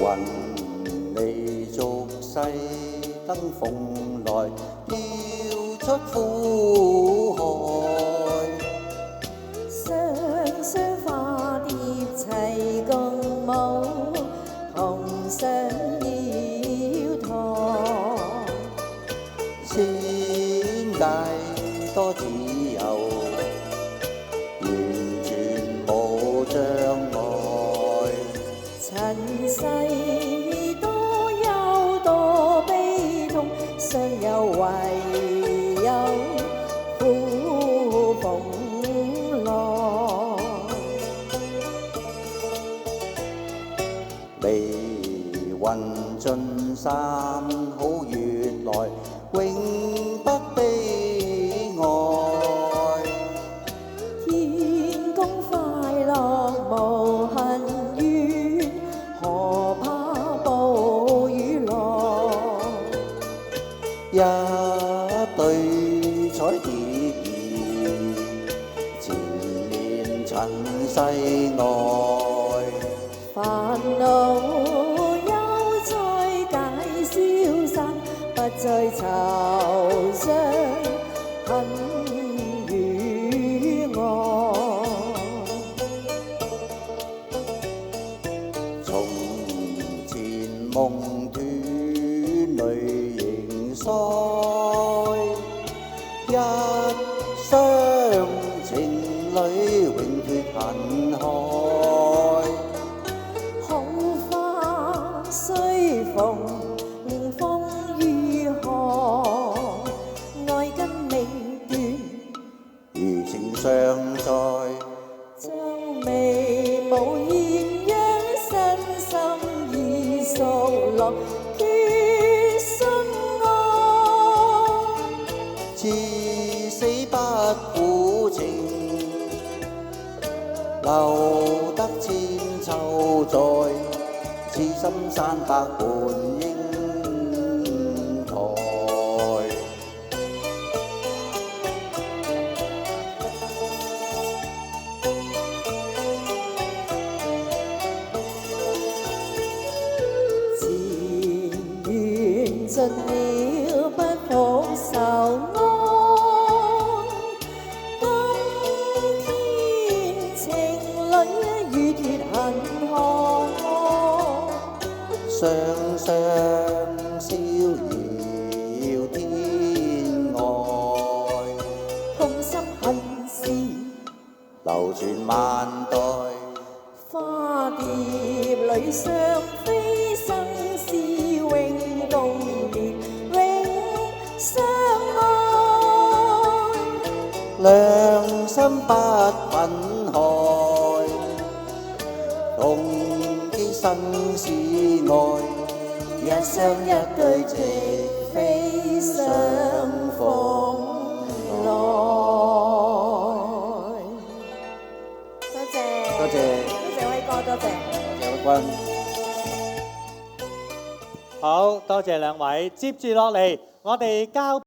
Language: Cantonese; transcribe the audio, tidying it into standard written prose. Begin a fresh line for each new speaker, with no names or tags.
雲裏俗世登蓬來，跳出苦海。
雙雙化蝶齊共舞，同上搖台。
千界多自由，完全無障礙。
塵世多憂多悲痛，相有唯有苦逢來。
離雲盡散好月來，永不悲哀。
天公快樂無恨怨，何怕暴雨來。
一對彩蝶兒，纏綿塵世外。
煩惱憂災解消散，不再惆悵恨與愛。
從前夢斷淚盈腮，一廂情侶永脫恨海。
好花雖逢風雨寒，愛根未斷，
餘情尚在。
將眉無言，讓身心已熟絡，決心愛。
至死不負情，留得千秋在，此心山百般英台。
前緣盡了不復愁哀，今天情侶已脫恨海。
雙雙逍遙天外，
痛心恨事
流傳萬代。
花蝶裏相飛，生死永共眠，永相愛。
良心不憤慨，同機生死愛，
一雙一對直飛相逢來。多謝，
多謝
多謝威哥，多謝。
謝偉君。
好多謝兩位，接住落嚟我哋交